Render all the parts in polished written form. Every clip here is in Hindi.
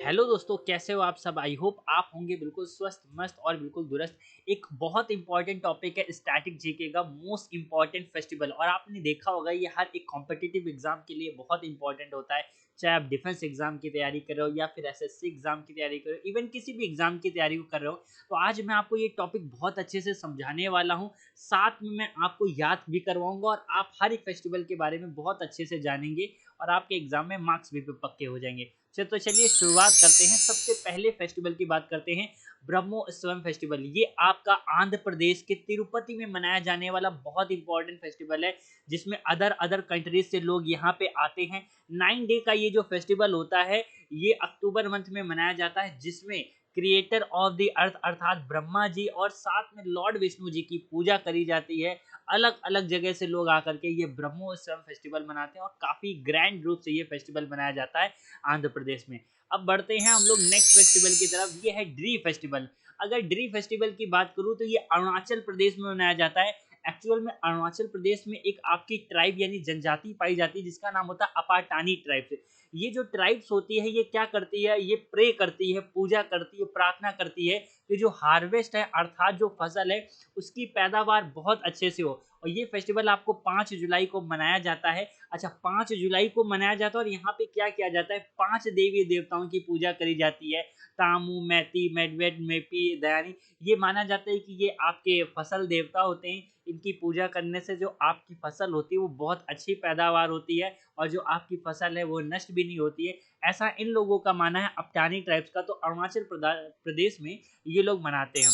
हेलो दोस्तों, कैसे हो आप सब। आई होप आप होंगे बिल्कुल स्वस्थ मस्त और बिल्कुल दुरुस्त। एक बहुत इंपॉर्टेंट टॉपिक है स्टैटिक जीके का, मोस्ट इंपॉर्टेंट फेस्टिवल। और आपने देखा होगा ये हर एक कॉम्पिटिटिव एग्जाम के लिए बहुत इंपॉर्टेंट होता है। चाहे आप डिफेंस एग्जाम की तैयारी कर रहे हो या फिर एसएससी एग्जाम की तैयारी कर रहे हो, इवन किसी भी एग्जाम की तैयारी कर रहे हो, तो आज मैं आपको ये टॉपिक बहुत अच्छे से समझाने वाला हूँ। साथ में मैं आपको याद भी करवाऊंगा और आप हर एक फेस्टिवल के बारे में बहुत अच्छे से जानेंगे और आपके एग्जाम में मार्क्स भी पक्के हो जाएंगे। तो चलिए शुरुआत करते हैं। सबसे पहले फेस्टिवल की बात करते हैं, ब्रह्मोत्सवम फेस्टिवल। ये आपका आंध्र प्रदेश के तिरुपति में मनाया जाने वाला बहुत इंपॉर्टेंट फेस्टिवल है, जिसमें अदर अदर कंट्रीज से लोग यहाँ पे आते हैं। 9 डे का ये जो फेस्टिवल होता है, ये अक्टूबर मंथ में मनाया जाता है, जिसमें क्रिएटर ऑफ द अर्थ अर्थात ब्रह्मा जी और साथ में लॉर्ड विष्णु जी की पूजा करी जाती है। अलग अलग जगह से लोग आकर के ये ब्रह्मोत्सव फेस्टिवल मनाते हैं और काफी ग्रैंड रूप से ये फेस्टिवल मनाया जाता है आंध्र प्रदेश में। अब बढ़ते हैं हम लोग नेक्स्ट फेस्टिवल की तरफ, ये है ड्री फेस्टिवल। अगर ड्री फेस्टिवल की बात करूं तो ये अरुणाचल प्रदेश में मनाया जाता है। एक्चुअल में अरुणाचल प्रदेश में एक आपकी ट्राइब यानी जनजाति पाई जाती है, जिसका नाम होता है अपाटानी ट्राइब। ये जो ट्राइब्स होती है, ये क्या करती है, ये प्रे करती है, पूजा करती है, प्रार्थना करती है कि जो हार्वेस्ट है अर्थात जो फसल है उसकी पैदावार बहुत अच्छे से हो। और ये फेस्टिवल आपको 5 जुलाई को मनाया जाता है। अच्छा, 5 जुलाई को मनाया जाता है और यहाँ पे क्या किया जाता है, 5 देवी देवताओं की पूजा करी जाती है। तामू, मैती, मेडवेड, मेपी, दयानी। ये माना जाता है कि ये आपके फसल देवता होते हैं। इनकी पूजा करने से जो आपकी फसल होती है वो बहुत अच्छी पैदावार होती है और जो आपकी फसल है वो नष्ट भी नहीं होती है। ऐसा इन लोगों का मानना है, अपटानी ट्राइब्स का। तो अरुणाचल प्रदेश में ये लोग मनाते हैं।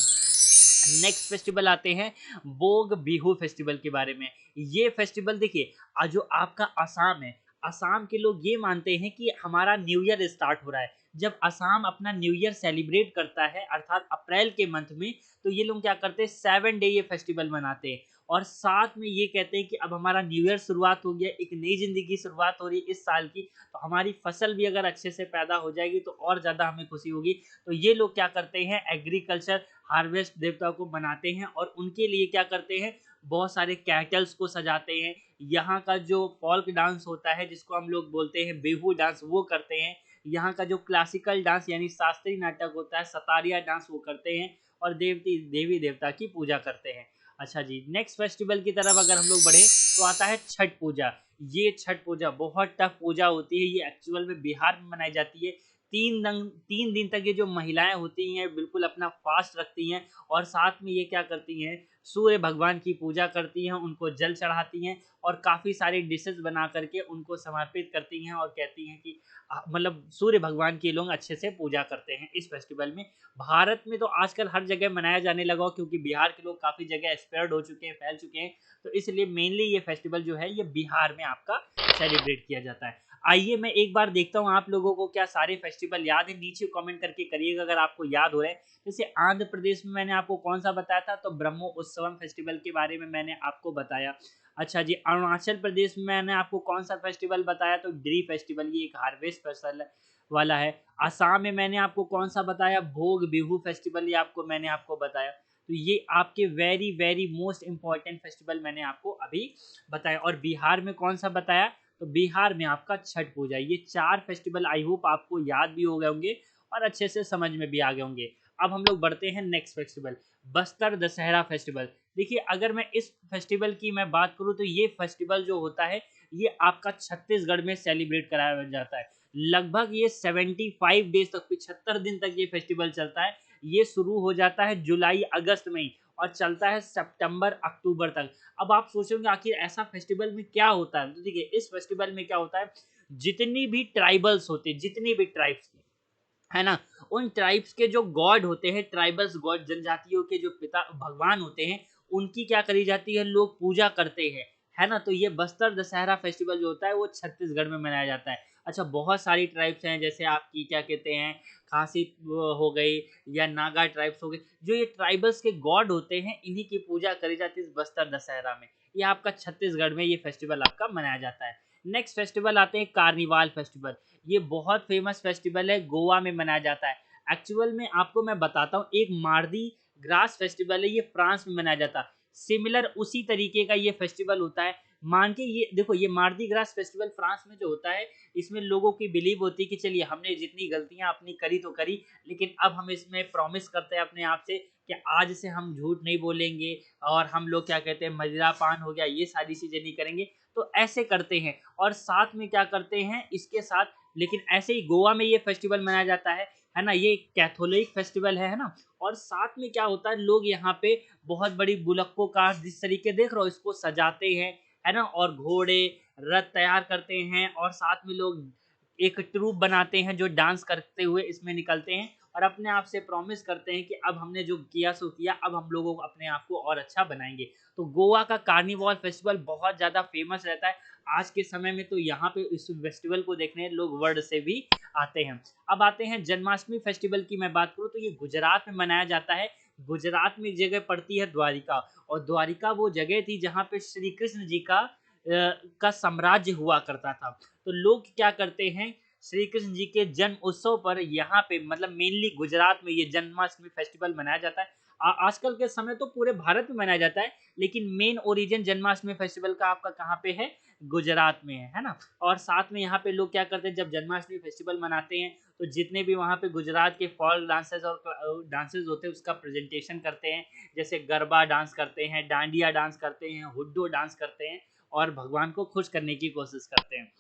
नेक्स्ट फेस्टिवल आते हैं बोग बिहू फेस्टिवल के बारे में। ये फेस्टिवल देखिए, जो आपका असम है, असम के लोग ये मानते हैं कि हमारा न्यू ईयर स्टार्ट हो रहा है। जब असम अपना न्यू ईयर सेलिब्रेट करता है अर्थात अप्रैल के मंथ में, तो ये लोग क्या करते हैं, 7 डे ये फेस्टिवल मनाते हैं। और साथ में ये कहते हैं कि अब हमारा न्यू ईयर शुरुआत हो गया, एक नई जिंदगी की शुरुआत हो रही है इस साल की। तो हमारी फसल भी अगर अच्छे से पैदा हो जाएगी तो और ज़्यादा हमें खुशी होगी। तो ये लोग क्या करते हैं, एग्रीकल्चर हार्वेस्ट देवता को मनाते हैं और उनके लिए क्या करते हैं, बहुत सारे कैटल्स को सजाते हैं। यहाँ का जो फोल्क डांस होता है, जिसको हम लोग बोलते हैं बिहू डांस, वो करते हैं। यहाँ का जो क्लासिकल डांस यानी शास्त्रीय नाटक होता है, सतारिया डांस, वो करते हैं। और देवी देवता की पूजा करते हैं। अच्छा जी, नेक्स्ट फेस्टिवल की तरफ अगर हम लोग बढ़े तो आता है छठ पूजा। ये छठ पूजा बहुत टफ पूजा होती है। ये एक्चुअल में बिहार में मनाई जाती है। 3 दिन तक ये जो महिलाएं होती हैं बिल्कुल अपना फास्ट रखती हैं और साथ में ये क्या करती हैं, सूर्य भगवान की पूजा करती हैं, उनको जल चढ़ाती हैं और काफ़ी सारी डिशेस बना करके उनको समर्पित करती हैं और कहती हैं कि मतलब सूर्य भगवान की लोग अच्छे से पूजा करते हैं इस फेस्टिवल में। भारत में तो आजकल हर जगह मनाया जाने लगा हो, क्योंकि बिहार के लोग काफ़ी जगह स्प्रेड हो चुके हैं, फैल चुके हैं। तो इसलिए मेनली ये फेस्टिवल जो है ये बिहार में आपका सेलिब्रेट किया जाता है। आइए मैं एक बार देखता हूँ आप लोगों को क्या सारे फेस्टिवल याद है, नीचे कमेंट करके करिएगा अगर आपको याद हो रहे हैं। जैसे आंध्र प्रदेश में मैंने आपको कौन सा बताया था, तो ब्रह्मोत्सवम फेस्टिवल के बारे में मैंने आपको बताया। अच्छा जी, अरुणाचल प्रदेश में मैंने आपको कौन सा फेस्टिवल बताया, तो ड्री फेस्टिवल, ये एक हार्वेस्ट फसल वाला है। असम में मैंने आपको कौन सा बताया, भोग बिहू फेस्टिवल, ये आपको मैंने आपको बताया। तो ये आपके very very most important festival मैंने आपको अभी बताया। और बिहार में कौन सा बताया, तो बिहार में आपका छठ पूजा। ये 4 फेस्टिवल आई होप आपको याद भी हो गए होंगे और अच्छे से समझ में भी आ गए होंगे। अब हम लोग बढ़ते हैं next festival, Bastar Dussehra festival. देखिए, अगर मैं इस फेस्टिवल की मैं बात करूं तो ये फेस्टिवल जो होता है ये आपका छत्तीसगढ़ में सेलिब्रेट कराया जाता है। लगभग ये 75 डेज तक, 75 दिन तक ये फेस्टिवल चलता है। ये शुरू हो जाता है जुलाई अगस्त में ही और चलता है सितंबर अक्टूबर तक। अब आप सोचोगे आखिर ऐसा फेस्टिवल में क्या होता है, तो देखिए इस फेस्टिवल में क्या होता है, जितनी भी ट्राइबल्स होते हैं, जितनी भी ट्राइब्स है ना, उन ट्राइब्स के जो गॉड होते हैं, ट्राइबल्स गॉड, जनजातियों के जो पिता भगवान होते हैं, उनकी क्या करी जाती है, लोग पूजा करते हैं, है ना। तो ये बस्तर दशहरा फेस्टिवल जो होता है वो छत्तीसगढ़ में मनाया जाता है। अच्छा, बहुत सारी ट्राइब्स हैं, जैसे आपकी क्या कहते हैं, खासी हो गई या नागा ट्राइब्स हो गई, जो ये ट्राइबल्स के गॉड होते हैं, इन्हीं की पूजा करी जाती है इस बस्तर दशहरा में। ये आपका छत्तीसगढ़ में ये फेस्टिवल आपका मनाया जाता है। नेक्स्ट फेस्टिवल आते हैं कार्निवाल फेस्टिवल। ये बहुत फेमस फेस्टिवल है, गोवा में मनाया जाता है। एक्चुअल में आपको मैं बताता हूँ, एक मार्दी ग्रास फेस्टिवल है, ये फ्रांस में मनाया जाता है। सिमिलर उसी तरीके का ये फेस्टिवल होता है। मान के ये देखो, ये मार्दी ग्रास फेस्टिवल फ्रांस में जो होता है, इसमें लोगों की बिलीव होती है कि चलिए हमने जितनी गलतियां अपनी करी तो करी, लेकिन अब हम इसमें प्रॉमिस करते हैं अपने आप से कि आज से हम झूठ नहीं बोलेंगे, और हम लोग क्या कहते हैं, मदिरा पान हो गया, ये सारी चीजें नहीं करेंगे। तो ऐसे करते हैं, और साथ में क्या करते हैं इसके साथ, लेकिन ऐसे ही गोवा में ये फेस्टिवल मनाया जाता है ना, ये कैथोलिक फेस्टिवल है ना। और साथ में क्या होता है, लोग यहाँ पे बहुत बड़ी बुलक्कों का, जिस तरीके देख रहे हो, इसको सजाते हैं, है ना, और घोड़े रथ तैयार करते हैं, और साथ में लोग एक ट्रूप बनाते हैं जो डांस करते हुए इसमें निकलते हैं, और अपने आप से प्रॉमिस करते हैं कि अब हमने जो किया सो किया, अब हम लोगों को अपने आप को और अच्छा बनाएंगे। तो गोवा का कार्निवल फेस्टिवल बहुत ज़्यादा फेमस रहता है आज के समय में। तो यहाँ पे इस फेस्टिवल को देखने लोग वर्ल्ड से भी आते हैं। अब आते हैं जन्माष्टमी फेस्टिवल की मैं बात करूँ तो ये गुजरात में मनाया जाता है। गुजरात में एक जगह पड़ती है द्वारिका, और द्वारिका वो जगह थी जहाँ पे श्री कृष्ण जी का साम्राज्य हुआ करता था। तो लोग क्या करते हैं, श्री कृष्ण जी के जन्म उत्सव पर यहाँ पे मतलब मेनली गुजरात में ये जन्माष्टमी फेस्टिवल मनाया जाता है। आजकल के समय तो पूरे भारत में मनाया जाता है, लेकिन मेन ओरिजिन जन्माष्टमी फेस्टिवल का आपका कहाँ पे है, गुजरात में है ना। और साथ में यहाँ पे लोग क्या करते हैं, जब जन्माष्टमी फेस्टिवल मनाते हैं तो जितने भी वहाँ पे गुजरात के फॉल्क डांसेस और डांसेस होते हैं उसका प्रेजेंटेशन करते हैं। जैसे गरबा डांस करते हैं, डांडिया डांस करते हैं, हुड्डो डांस करते हैं, और भगवान को खुश करने की कोशिश करते हैं।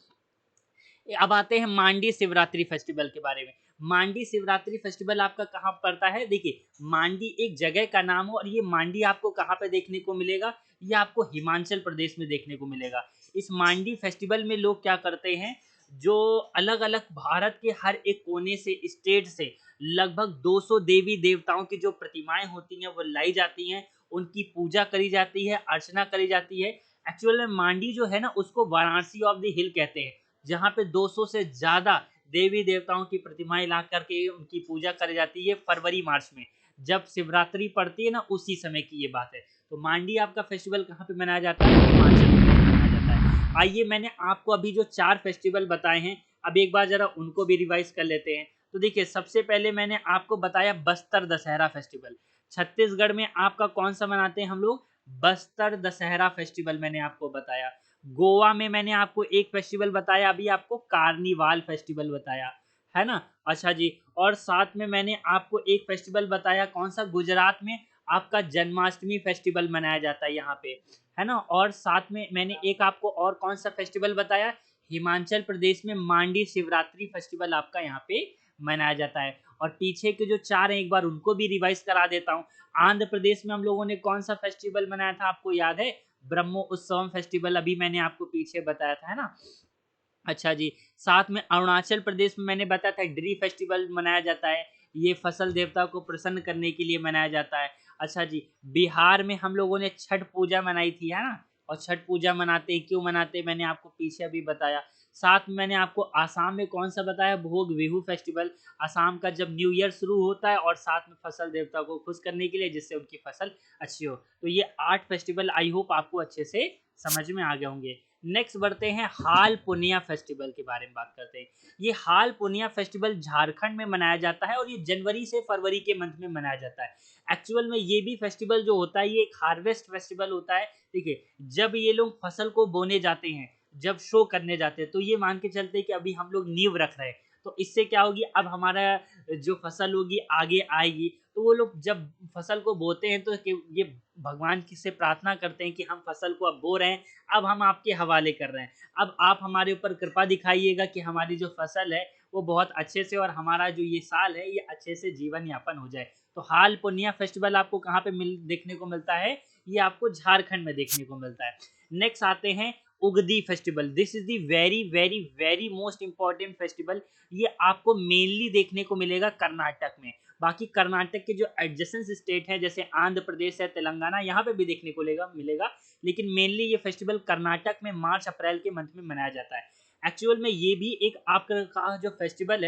अब आते हैं मांडी शिवरात्रि फेस्टिवल के बारे में। मांडी शिवरात्रि फेस्टिवल आपका कहाँ पड़ता है, देखिए मांडी एक जगह का नाम हो, और ये मांडी आपको कहाँ पे देखने को मिलेगा, ये आपको हिमाचल प्रदेश में देखने को मिलेगा। इस मांडी फेस्टिवल में लोग क्या करते हैं, जो अलग अलग भारत के हर एक कोने से, स्टेट से लगभग 200 देवी देवताओं की जो प्रतिमाएं होती हैं वो लाई जाती हैं, उनकी पूजा करी जाती है, अर्चना करी जाती है। एक्चुअल में मांडी जो है ना, उसको वाराणसी ऑफ द हिल कहते हैं, जहाँ पे 200 से ज़्यादा देवी देवताओं की प्रतिमाएं ला करके उनकी पूजा करी जाती है फरवरी मार्च में, जब शिवरात्रि पड़ती है ना, उसी समय की ये बात है। तो मांडी आपका फेस्टिवल कहाँ पे मनाया जाता है, हिमाचल प्रदेश में मनाया जाता है। आइए, मैंने आपको अभी जो 4 फेस्टिवल बताए हैं, अब एक बार जरा उनको भी रिवाइज कर लेते हैं। तो देखिए, सबसे पहले मैंने आपको बताया बस्तर दशहरा फेस्टिवल। छत्तीसगढ़ में आपका कौन सा मनाते हैं हम लोग, बस्तर दशहरा फेस्टिवल मैंने आपको बताया। गोवा में मैंने आपको एक फेस्टिवल बताया, अभी आपको कार्निवाल फेस्टिवल बताया, है ना। अच्छा जी, और साथ में मैंने आपको एक फेस्टिवल बताया, कौन सा, गुजरात में आपका जन्माष्टमी फेस्टिवल मनाया जाता है यहाँ पे, है ना। और साथ में मैंने एक आपको और कौन सा फेस्टिवल बताया, हिमाचल प्रदेश में मांडी शिवरात्रि फेस्टिवल आपका यहाँ पे मनाया जाता है। और पीछे के जो 4 हैं एक बार उनको भी रिवाइज करा देता हूँ। आंध्र प्रदेश में हम लोगों ने कौन सा फेस्टिवल मनाया था, आपको याद है, ब्रह्मो उत्सवम फेस्टिवल, अभी मैंने आपको पीछे बताया था, है ना। अच्छा जी, साथ में अरुणाचल प्रदेश में मैंने बताया था ड्री फेस्टिवल मनाया जाता है, ये फसल देवता को प्रसन्न करने के लिए मनाया जाता है। अच्छा जी, बिहार में हम लोगों ने छठ पूजा मनाई थी, है ना। और छठ पूजा मनाते हैं, क्यों मनाते हैं, मैंने आपको पीछे अभी बताया। साथ में मैंने आपको आसाम में कौन सा बताया, भोग बिहू फेस्टिवल, आसाम का जब न्यू ईयर शुरू होता है, और साथ में फसल देवता को खुश करने के लिए, जिससे उनकी फसल अच्छी हो। तो ये 8 फेस्टिवल आई होप आपको अच्छे से समझ में आ गए होंगे। नेक्स्ट बढ़ते हैं हाल पुनिया फेस्टिवल के बारे में बात करते हैं। ये हाल पुनिया फेस्टिवल झारखंड में मनाया जाता है, और ये जनवरी से फरवरी के मंथ में मनाया जाता है। एक्चुअल में ये भी फेस्टिवल जो होता है, ये एक हार्वेस्ट फेस्टिवल होता है। देखिए, जब ये लोग फसल को बोने जाते हैं, जब शो करने जाते हैं, तो ये मान के चलते हैं कि अभी हम लोग नींव रख रहे हैं, तो इससे क्या होगी, अब हमारा जो फसल होगी आगे आएगी। तो वो लोग जब फसल को बोते हैं तो ये भगवान की से प्रार्थना करते हैं कि हम फसल को अब बो रहे हैं, अब हम आपके हवाले कर रहे हैं, अब आप हमारे ऊपर कृपा दिखाइएगा कि हमारी जो फसल है वो बहुत अच्छे से, और हमारा जो ये साल है ये अच्छे से जीवन यापन हो जाए। तो हाल पुनिया फेस्टिवल आपको कहाँ पे देखने को मिलता है, ये आपको झारखंड में देखने को मिलता है। नेक्स्ट आते हैं Ugadi festival. This is the very very very most important festival. ये आपको मेनली देखने को मिलेगा कर्नाटक में। बाकी कर्नाटक के जो एडजेसेंट स्टेट है, जैसे आंध्र प्रदेश है, तेलंगाना, यहाँ पे भी देखने को मिलेगा, लेकिन मेनली ये फेस्टिवल कर्नाटक में मार्च अप्रैल के मंथ में मनाया जाता है। एक्चुअल में ये भी एक आपका जो फेस्टिवल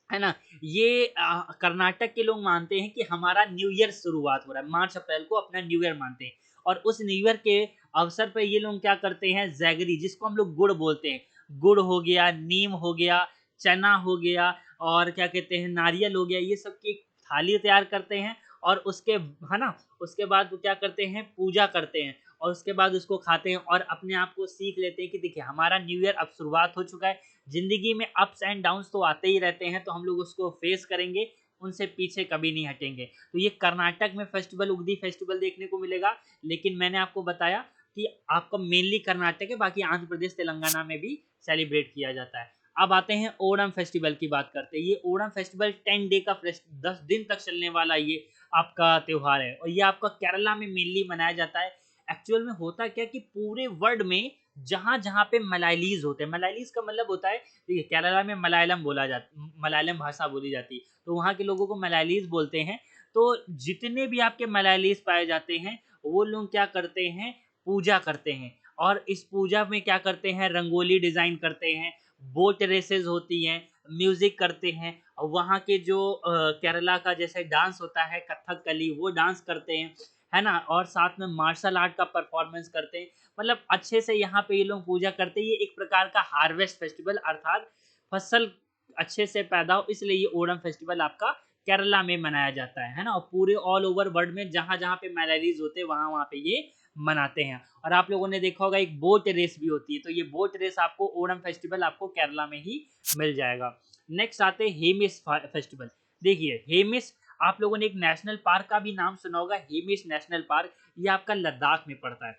है ना, ये कर्नाटक के लोग मानते हैं कि हमारा न्यू ईयर शुरुआत हो रहा है, मार्च अप्रैल को अपना न्यू ईयर मानते हैं। और उस न्यू ईयर के अवसर पर ये लोग क्या करते हैं, जैगरी, जिसको हम लोग गुड़ बोलते हैं, गुड़ हो गया, नीम हो गया, चना हो गया, और क्या कहते हैं, नारियल हो गया, ये सब की थाली तैयार करते हैं। और उसके, है ना, उसके बाद वो क्या करते हैं, पूजा करते हैं। और उसके बाद उसको खाते हैं और अपने आप को सीख लेते हैं कि देखिए हमारा न्यू ईयर अब शुरुआत हो चुका है। ज़िंदगी में अप्स एंड डाउन्स तो आते ही रहते हैं, तो हम लोग उसको फेस करेंगे, उनसे पीछे कभी नहीं हटेंगे। तो ये कर्नाटक में फेस्टिवल, उगदी फेस्टिवल देखने को मिलेगा, लेकिन मैंने आपको बताया कि आपका मेनली कर्नाटक है, बाकी आंध्र प्रदेश, तेलंगाना में भी सेलिब्रेट किया जाता है। अब आते हैं ओणम फेस्टिवल की बात करते हैं। ये ओणम फेस्टिवल 10 डे का 10 दिन तक चलने वाला ये आपका त्योहार है और ये आपका केरला में मेनली मनाया जाता है। एक्चुअल में होता क्या कि पूरे वर्ल्ड में जहाँ-जहाँ पे मलयालीज़ होते हैं, मलयालीज़ का मतलब होता है, देखिए केरला में मलयालम बोला जाता, मलयालम भाषा बोली जाती है, तो वहाँ के लोगों को मलयालीज़ बोलते हैं। तो जितने भी आपके मलयालीज़ पाए जाते हैं, वो लोग क्या करते हैं, पूजा करते हैं और इस पूजा में क्या करते हैं, रंगोली डिज़ाइन करते हैं, बोट रेसेस होती हैं, म्यूज़िक करते हैं और वहाँ के जो केरला का जैसे डांस होता है कथकली, वो डांस करते हैं, है ना? और साथ में मार्शल आर्ट का परफॉर्मेंस करते हैं। मतलब अच्छे से यहाँ पे ये लोग पूजा करते हैं। ये एक प्रकार का हार्वेस्ट फेस्टिवल, अर्थात फसल अच्छे से पैदा हो, इसलिए ये ओणम फेस्टिवल आपका केरला में मनाया जाता है ना? और पूरे ऑल ओवर वर्ल्ड में जहाँ-जहाँ पे मलयालीज़ होते हैं वहाँ-वहाँ पे ये मनाते हैं। और आप लोगों ने देखा होगा एक बोट रेस भी होती है, तो ये बोट रेस आपको ओणम फेस्टिवल आपको केरला में ही मिल जाएगा। नेक्स्ट आते हैं हेमिस फेस्टिवल। देखिए हेमिस, आप लोगों ने एक नेशनल पार्क का भी नाम सुना होगा, हेमिस नेशनल पार्क, ये आपका लद्दाख में पड़ता है।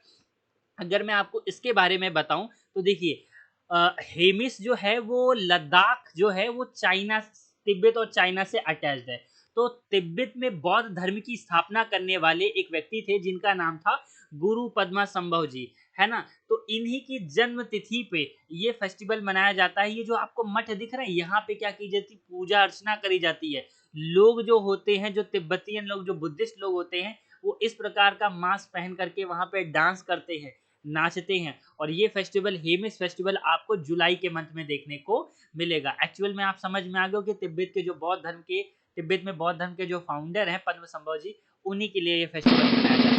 अगर मैं आपको इसके बारे में बताऊं तो देखिए हेमिस जो है वो लद्दाख जो है वो चाइना, तिब्बत और चाइना से अटैच्ड है। तो तिब्बत में बौद्ध धर्म की स्थापना करने वाले एक व्यक्ति थे जिनका नाम था गुरु पद्मा संभव जी, है ना? तो इन्हीं की जन्म तिथि पे ये फेस्टिवल मनाया जाता है। ये जो आपको मठ दिख रहा है, यहाँ पे क्या की जाती, पूजा अर्चना करी जाती है। लोग जो होते हैं, जो तिब्बतियन लोग, जो बुद्धिस्ट लोग होते हैं, वो इस प्रकार का मास्क पहन करके वहाँ पे डांस करते हैं, नाचते हैं। और ये फेस्टिवल, हेमिस फेस्टिवल, आपको जुलाई के मंथ में देखने को मिलेगा। एक्चुअल में आप समझ में आ गए हो कि तिब्बत में बौद्ध धर्म के जो फाउंडर हैं पद्म संभव जी, उन्हीं के लिए ये फेस्टिवल मनाया जाता है।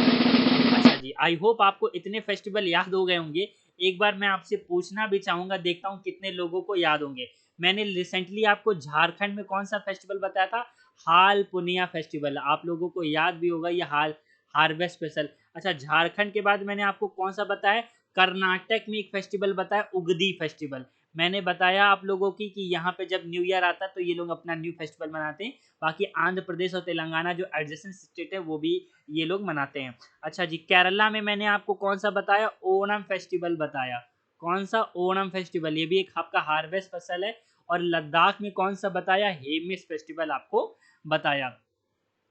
अच्छा जी, आई होप आपको इतने फेस्टिवल याद हो गए होंगे। एक बार मैं आपसे पूछना भी चाहूंगा, देखता हूँ कितने लोगों को याद होंगे। मैंने रिसेंटली आपको झारखंड में कौन सा फेस्टिवल बताया था, हाल पुनिया फेस्टिवल, आप लोगों को याद भी होगा ये हार्वेस्ट स्पेशल। अच्छा, झारखंड के बाद मैंने आपको कौन सा बताया, कर्नाटक में एक फेस्टिवल बताया, उगदी फेस्टिवल। मैंने बताया आप लोगों की कि यहाँ पे जब न्यू ईयर आता है तो ये लोग अपना न्यू फेस्टिवल मनाते हैं। बाकी आंध्र प्रदेश और तेलंगाना जो एडजेसेंट स्टेट है वो भी ये लोग मनाते हैं। अच्छा जी, केरला में मैंने आपको कौन सा बताया, ओणम फेस्टिवल बताया। कौन सा, ओणम फेस्टिवल, ये भी एक आपका हार्वेस्ट फसल है। और लद्दाख में कौन सा बताया, हेमिस फेस्टिवल आपको बताया।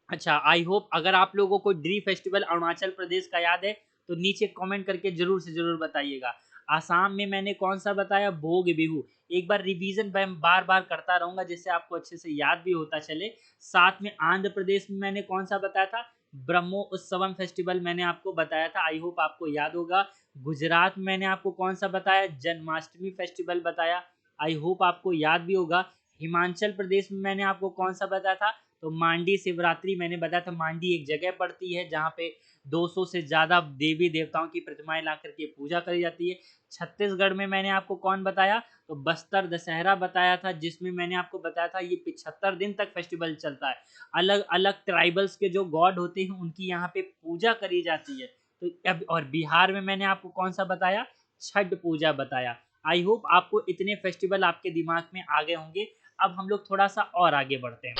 अच्छा, आई होप अगर आप लोगों को ड्री फेस्टिवल अरुणाचल प्रदेश का याद है तो नीचे कमेंट करके जरूर से जरूर बताइएगा। आसाम में मैंने कौन सा बताया, भोग बिहू। एक बार रिवीजन मैं बार बार करता रहूंगा जिससे आपको अच्छे से याद भी होता चले। साथ में आंध्र प्रदेश में मैंने कौन सा बताया था, ब्रह्मो उत्सवम फेस्टिवल मैंने आपको बताया था, आई होप आपको याद होगा। गुजरात में मैंने आपको कौन सा बताया, जन्माष्टमी फेस्टिवल बताया, आई होप आपको याद भी होगा। हिमाचल प्रदेश में मैंने आपको कौन सा बताया था, तो मांडी शिवरात्रि मैंने बताया था। मांडी एक जगह पड़ती है जहाँ पे 200 से ज़्यादा देवी देवताओं की प्रतिमाएं ला करके पूजा करी जाती है। छत्तीसगढ़ में मैंने आपको कौन बताया, तो बस्तर दशहरा बताया था, जिसमें मैंने आपको बताया था ये 75 दिन तक फेस्टिवल चलता है। अलग अलग ट्राइबल्स के जो गॉड होते हैं उनकी यहाँ पे पूजा करी जाती है। तो अब और बिहार में मैंने आपको कौन सा बताया, छठ पूजा बताया। आई होप आपको इतने फेस्टिवल आपके दिमाग में आ गए होंगे। अब हम लोग थोड़ा सा और आगे बढ़ते हैं।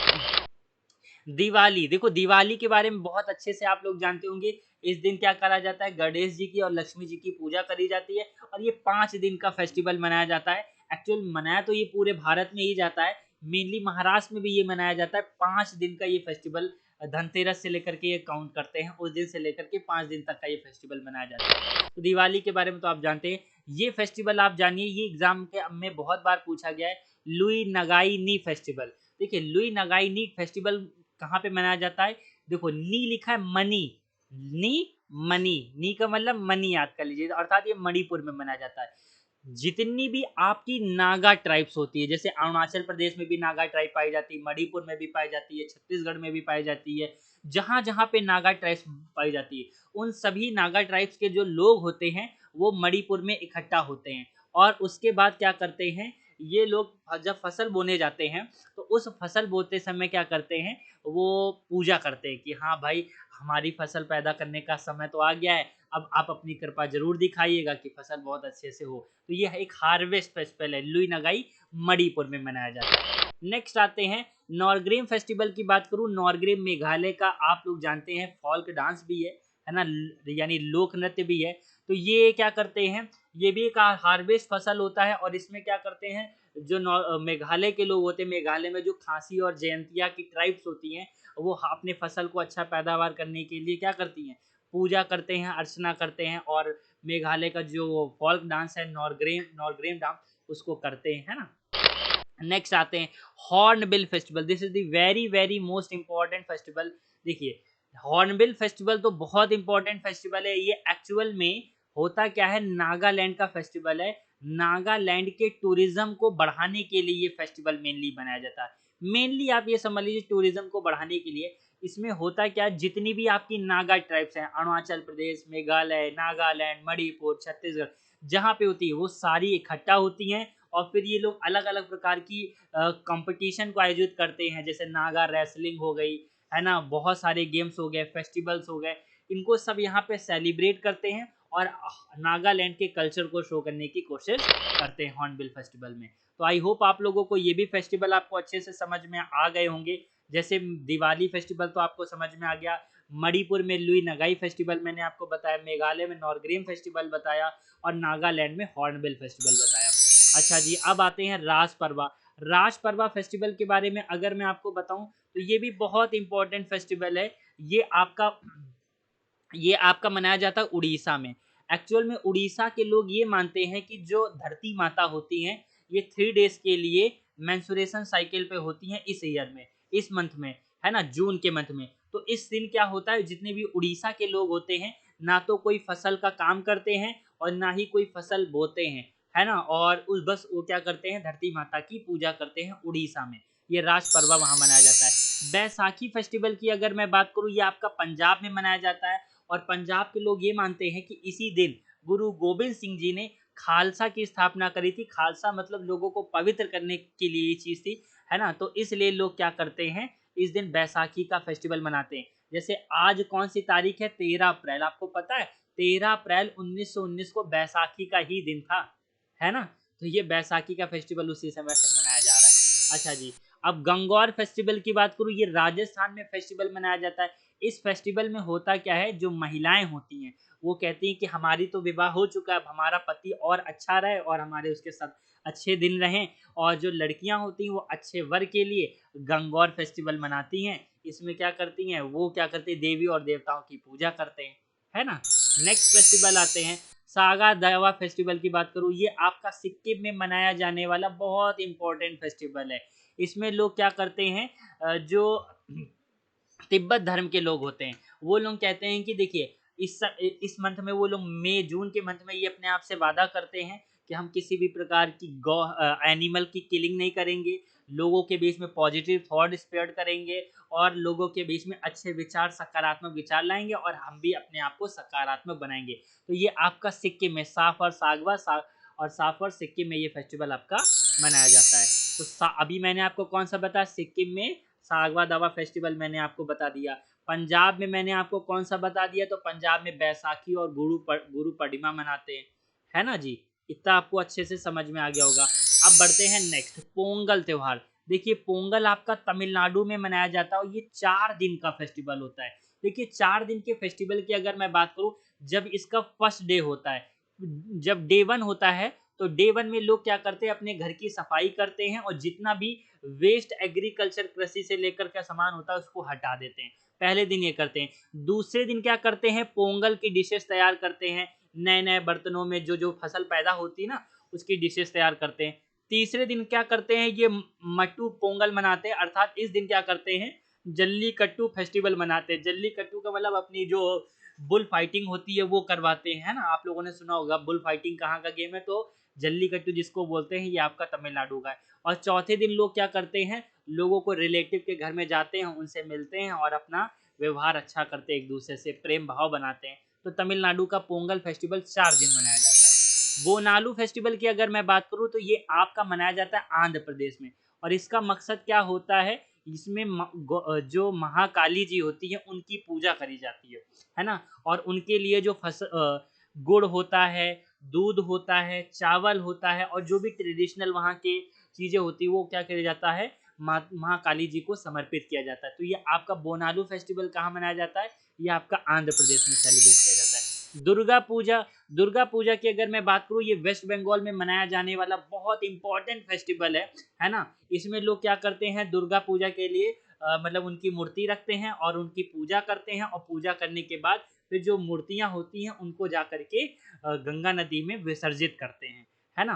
दिवाली, देखो दिवाली के बारे में बहुत अच्छे से आप लोग जानते होंगे। इस दिन क्या करा जाता है, गणेश जी की और लक्ष्मी जी की पूजा करी जाती है और ये 5 दिन का फेस्टिवल मनाया जाता है। एक्चुअल मनाया तो ये पूरे भारत में ही जाता है, मेनली महाराष्ट्र में भी ये मनाया जाता है। 5 दिन का ये फेस्टिवल, धनतेरस से लेकर के ये काउंट करते हैं, उस दिन से लेकर के 5 दिन तक का ये फेस्टिवल मनाया जाता है। तो दिवाली के बारे में तो आप जानते हैं। ये फेस्टिवल आप जानिए, ये एग्जाम के में बहुत बार पूछा गया है, लुई नगाई नी फेस्टिवल। देखिए लुई नगाई नी फेस्टिवल कहाँ पे मनाया जाता है, देखो नी लिखा है मनी, नी मनी, नी का मतलब मनी याद कर लीजिए, अर्थात ये मणिपुर में मनाया जाता है। जितनी भी आपकी नागा ट्राइब्स होती है, जैसे अरुणाचल प्रदेश में भी नागा ट्राइब पाई जाती है, मणिपुर में भी पाई जाती है, छत्तीसगढ़ में भी पाई जाती है, जहां जहां पे नागा ट्राइब्स पाई जाती है, उन सभी नागा ट्राइब्स के जो लोग होते हैं वो मणिपुर में इकट्ठा होते हैं। और उसके बाद क्या करते हैं, ये लोग जब फसल बोने जाते हैं तो उस फसल बोते समय क्या करते हैं, वो पूजा करते हैं कि हाँ भाई हमारी फसल पैदा करने का समय तो आ गया है, अब आप अपनी कृपा ज़रूर दिखाइएगा कि फसल बहुत अच्छे से हो। तो ये एक हार्वेस्ट फेस्टिवल है, लुई नगाई मणिपुर में मनाया जाता है। नेक्स्ट आते हैं नॉरग्रेम फेस्टिवल की बात करूँ, नॉरग्रेम मेघालय का आप लोग जानते हैं फ़ोल्क डांस भी है ना? यानी लोक नृत्य भी है। तो ये क्या करते हैं, ये भी एक हार्वेस्ट फसल होता है और इसमें क्या करते हैं, जो मेघालय के लोग होते हैं, मेघालय में जो खासी और जयंतिया की ट्राइब्स होती हैं, वो अपने फसल को अच्छा पैदावार करने के लिए क्या करती हैं, पूजा करते हैं, अर्चना करते हैं और मेघालय का जो फ़ोल्क डांस है नॉरग्रेम नॉरग्रेम डांस उसको करते हैं, है ना? नेक्स्ट आते हैं hornbill festival. This is the very very most important festival. देखिए, हॉर्नबिल फेस्टिवल तो बहुत इंपॉर्टेंट फेस्टिवल है। ये एक्चुअल में होता क्या है, नागालैंड का फेस्टिवल है। नागालैंड के टूरिज्म को बढ़ाने के लिए ये फेस्टिवल मेनली बनाया जाता है। मेनली आप ये समझ लीजिए टूरिज्म को बढ़ाने के लिए। इसमें होता क्या है, जितनी भी आपकी नागा ट्राइब्स हैं, अरुणाचल प्रदेश, मेघालय, नागालैंड, मणिपुर, छत्तीसगढ़, जहाँ पे होती है वो सारी इकट्ठा होती हैं और फिर ये लोग अलग-अलग प्रकार की कंपटीशन को आयोजित करते हैं, जैसे नागा रेसलिंग हो गई, है ना? बहुत सारे गेम्स हो गए, फेस्टिवल्स हो गए, इनको सब यहाँ पे सेलिब्रेट करते हैं और नागालैंड के कल्चर को शो करने की कोशिश करते हैं हॉर्नबिल फेस्टिवल में। तो आई होप आप लोगों को ये भी फेस्टिवल आपको अच्छे से समझ में आ गए होंगे। जैसे दिवाली फेस्टिवल तो आपको समझ में आ गया, मणिपुर में लुई नगाई फेस्टिवल मैंने आपको बताया, मेघालय में नॉरग्रेम फेस्टिवल बताया और नागालैंड में हॉर्नबिल फेस्टिवल बताया। अच्छा जी, अब आते हैं रास परवा। रास परवा फेस्टिवल के बारे में अगर मैं आपको बताऊं तो ये भी बहुत इंपॉर्टेंट फेस्टिवल है। ये आपका ये आपका मनाया जाता है उड़ीसा में। एक्चुअल में उड़ीसा के लोग ये मानते हैं कि जो धरती माता होती हैं, ये 3 डेज़ के लिए मेंस्ट्रुएशन साइकिल पे होती हैं इस ईयर में, इस मंथ में, है ना? जून के मंथ में। तो इस दिन क्या होता है, जितने भी उड़ीसा के लोग होते हैं, ना तो कोई फसल का काम करते हैं और ना ही कोई फसल बोते हैं, है ना? और उस बस वो क्या करते हैं, धरती माता की पूजा करते हैं उड़ीसा में। ये रास परवा वहाँ मनाया जाता है। बैसाखी फेस्टिवल की अगर मैं बात करूँ, ये आपका पंजाब में मनाया जाता है और पंजाब के लोग ये मानते हैं कि इसी दिन गुरु गोबिंद सिंह जी ने खालसा की स्थापना करी थी। खालसा मतलब लोगों को पवित्र करने के लिए ये चीज़ थी, है ना? तो इसलिए लोग क्या करते हैं, इस दिन बैसाखी का फेस्टिवल मनाते हैं। जैसे आज कौन-सी तारीख है, 13 अप्रैल, आपको पता है? 13 अप्रैल 1919 को बैसाखी का ही दिन था, है ना? तो ये बैसाखी का फेस्टिवल उसी समय से मनाया जा रहा है। अच्छा जी, अब गंगौर फेस्टिवल की बात करूँ, ये राजस्थान में फेस्टिवल मनाया जाता है। इस फेस्टिवल में होता क्या है, जो महिलाएँ होती हैं, वो कहती हैं कि हमारी तो विवाह हो चुका है, अब हमारा पति और अच्छा रहे और हमारे उसके साथ अच्छे दिन रहें, और जो लड़कियाँ होती हैं वो अच्छे वर के लिए गंगौर फेस्टिवल मनाती हैं। इसमें क्या करती हैं, वो क्या करती हैं, देवी और देवताओं की पूजा करते हैं, है ना? नेक्स्ट फेस्टिवल आते हैं सागा दावा फेस्टिवल की बात करूँ, ये आपका सिक्किम में मनाया जाने वाला बहुत इम्पोर्टेंट फेस्टिवल है। इसमें लोग क्या करते हैं, जो तिब्बत धर्म के लोग होते हैं, वो लोग कहते हैं कि देखिए, इस मंथ में वो लोग मई जून के मंथ में ये अपने आप से वादा करते हैं कि हम किसी भी प्रकार की एनिमल की किलिंग नहीं करेंगे, लोगों के बीच में पॉजिटिव थॉट स्प्रेड करेंगे और लोगों के बीच में अच्छे विचार, सकारात्मक विचार लाएंगे और हम भी अपने आप को सकारात्मक बनाएंगे। तो ये आपका सिक्किम में साफ और सिक्किम में ये फेस्टिवल आपका मनाया जाता है। तो अभी मैंने आपको कौन सा बताया, सिक्किम में सागवा दावा फेस्टिवल मैंने आपको बता दिया। पंजाब में मैंने आपको कौन सा बता दिया, तो पंजाब में बैसाखी और गुरु पूर्णिमा मनाते हैं, है ना जी? इतना आपको अच्छे से समझ में आ गया होगा। अब बढ़ते हैं नेक्स्ट, पोंगल त्योहार। देखिए, पोंगल आपका तमिलनाडु में मनाया जाता है और ये 4 दिन का फेस्टिवल होता है। देखिए, 4 दिन के फेस्टिवल की अगर मैं बात करूँ, जब इसका फर्स्ट डे होता है, जब डे 1 होता है, तो डे 1 में लोग क्या करते हैं, अपने घर की सफाई करते हैं और जितना भी वेस्ट एग्रीकल्चर कृषि से लेकर का सामान होता है उसको हटा देते हैं। पहले दिन ये करते हैं। दूसरे दिन क्या करते हैं, पोंगल की डिशेस तैयार करते हैं। नए-नए बर्तनों में जो फसल पैदा होती है ना, उसकी डिशेस तैयार करते हैं। तीसरे दिन क्या करते हैं, ये मट्टू पोंगल मनाते हैं, अर्थात इस दिन क्या करते हैं, जल्लीकट्टू फेस्टिवल मनाते हैं। जल्लीकट्टू का मतलब अपनी जो बुल फाइटिंग होती है वो करवाते हैं, है ना? आप लोगों ने सुना होगा बुल फाइटिंग कहाँ का गेम है, तो जल्लीकट्टू जिसको बोलते हैं, ये आपका तमिलनाडु का है। और चौथे दिन लोग क्या करते हैं, लोगों को रिलेटिव के घर में जाते हैं, उनसे मिलते हैं और अपना व्यवहार अच्छा करते हैं, एक दूसरे से प्रेम भाव बनाते हैं। तो तमिलनाडु का पोंगल फेस्टिवल 4 दिन मनाया जाता है। बोनालू फेस्टिवल की अगर मैं बात करूँ, तो ये आपका मनाया जाता है आंध्र प्रदेश में और इसका मकसद क्या होता है, इसमें जो महाकाली जी होती है उनकी पूजा करी जाती है ना? और उनके लिए जो गुड़ होता है, दूध होता है, चावल होता है और जो भी ट्रेडिशनल वहाँ के चीज़ें होती है वो क्या किया जाता है, महाकाली जी को समर्पित किया जाता है। तो ये आपका बोनालू फेस्टिवल कहाँ मनाया जाता है? ये आपका आंध्र प्रदेश में सेलिब्रेट किया जाता है। दुर्गा पूजा की अगर मैं बात करूँ, ये वेस्ट बंगाल में मनाया जाने वाला बहुत इंपॉर्टेंट फेस्टिवल है ना? इसमें लोग क्या करते हैं, दुर्गा पूजा के लिए मतलब उनकी मूर्ति रखते हैं और उनकी पूजा करते हैं और पूजा करने के बाद फिर जो मूर्तियाँ होती हैं उनको जा कर के गंगा नदी में विसर्जित करते हैं, है ना?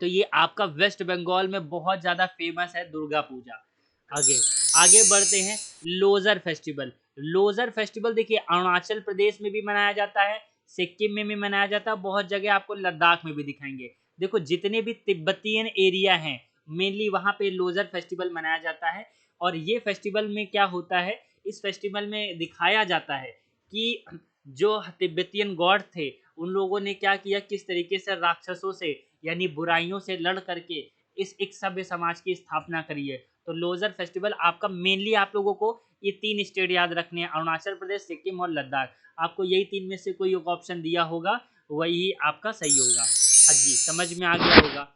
तो ये आपका वेस्ट बंगाल में बहुत ज़्यादा फेमस है दुर्गा पूजा। आगे आगे बढ़ते हैं, लोज़र फेस्टिवल। लोज़र फेस्टिवल देखिए अरुणाचल प्रदेश में भी मनाया जाता है, सिक्किम में भी मनाया जाता है, बहुत जगह आपको लद्दाख में भी दिखाएंगे। देखो जितने भी तिब्बतियन एरिया हैं मेनली वहाँ पे लोज़र फेस्टिवल मनाया जाता है। और ये फेस्टिवल में क्या होता है, इस फेस्टिवल में दिखाया जाता है कि जो तिब्बतियन गॉड थे उन लोगों ने क्या किया, किस तरीके से राक्षसों से यानी बुराइयों से लड़ करके इस एक सभ्य समाज की स्थापना करी है। तो लोज़र फेस्टिवल आपका मेनली आप लोगों को ये 3 स्टेट याद रखने हैं, अरुणाचल प्रदेश, सिक्किम और लद्दाख। आपको यही 3 में से कोई एक ऑप्शन दिया होगा, वही आपका सही होगा। हाँ जी, समझ में आ गया होगा।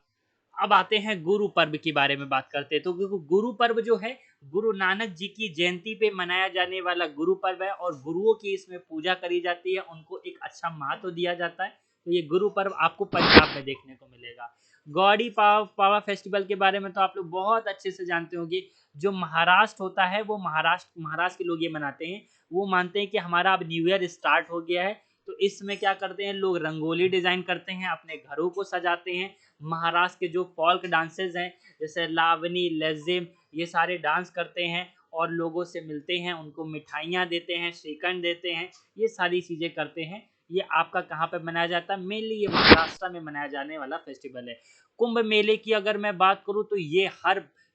अब आते हैं गुरु पर्व के बारे में बात करते हैं। तो गुरु पर्व जो है, गुरु नानक जी की जयंती पे मनाया जाने वाला गुरु पर्व है और गुरुओं की इसमें पूजा करी जाती है, उनको एक अच्छा महत्व दिया जाता है। तो ये गुरु पर्व आपको पंजाब में देखने को मिलेगा। गौड़ी पावा फेस्टिवल के बारे में तो आप लोग बहुत अच्छे से जानते होंगे। जो महाराष्ट्र होता है वो महाराष्ट्र के लोग ये मनाते हैं। वो मानते हैं कि हमारा अब न्यू ईयर स्टार्ट हो गया है, तो इसमें क्या करते हैं लोग, रंगोली डिजाइन करते हैं, अपने घरों को सजाते हैं। महाराष्ट्र के जो फोल्क डांसेस हैं जैसे लावनी, लेजिम, ये सारे डांस करते हैं और लोगों से मिलते हैं, उनको मिठाइयाँ देते हैं, श्रीखंड देते हैं, ये सारी चीज़ें करते हैं। ये आपका कहाँ पे मनाया जाता है? मेनली ये महाराष्ट्र में मनाया जाने वाला फेस्टिवल है। कुंभ मेले की अगर मैं बात करूँ तो ये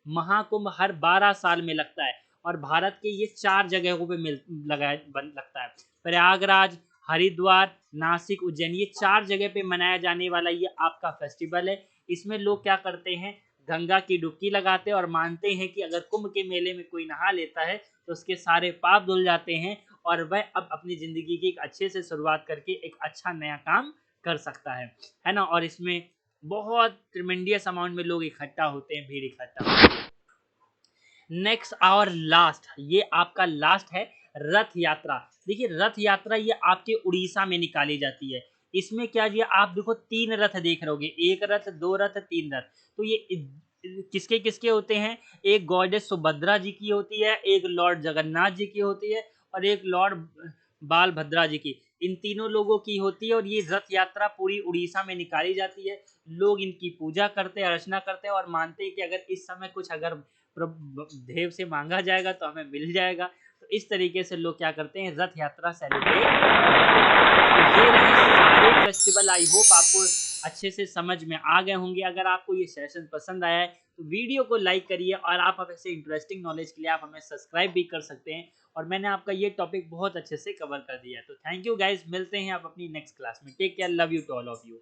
महाकुंभ हर 12 साल में लगता है और भारत के ये 4 जगहों पे लगता है। प्रयागराज, हरिद्वार, नासिक, उज्जैन, ये 4 जगह पे मनाया जाने वाला ये आपका फेस्टिवल है। इसमें लोग क्या करते हैं, गंगा की डुबकी लगाते हैं और मानते हैं कि अगर कुंभ के मेले में कोई नहा लेता है तो उसके सारे पाप धुल जाते हैं और वह अब अपनी ज़िंदगी की एक अच्छे से शुरुआत करके एक अच्छा नया काम कर सकता है ना? और इसमें बहुत ट्रिमेंडियस अमाउंट में लोग इकट्ठा होते हैं, भीड़ इकट्ठा होती है। नेक्स्ट और लास्ट, ये आपका लास्ट है रथ यात्रा। देखिए रथ यात्रा ये आपके उड़ीसा में निकाली जाती है। इसमें क्या जी, आप देखो 3 रथ देख रहे होगे, 1 रथ, 2 रथ, 3 रथ। तो ये किसके किसके होते हैं? एक गॉडेस सुभद्रा जी की होती है, एक लॉर्ड जगन्नाथ जी की होती है और एक लॉर्ड बालभद्रा जी की। इन तीनों लोगों की होती है और ये रथ यात्रा पूरी उड़ीसा में निकाली जाती है। लोग इनकी पूजा करते हैं, अर्चना करते हैं और मानते हैं कि अगर इस समय कुछ अगर देव से मांगा जाएगा तो हमें मिल जाएगा। तो इस तरीके से लोग क्या करते हैं, रथ यात्रा सेलिब्रेट करते हैं। तो ये रहे सारे फेस्टिवल। आई होप आपको अच्छे से समझ में आ गए होंगे। अगर आपको ये सेशन पसंद आया है तो वीडियो को लाइक करिए और आप अब ऐसे इंटरेस्टिंग नॉलेज के लिए आप हमें सब्सक्राइब भी कर सकते हैं। और मैंने आपका ये टॉपिक बहुत अच्छे से कवर कर दिया है। तो थैंक यू गाइज, मिलते हैं आप अपनी नेक्स्ट क्लास में। Take care, love you to all of you.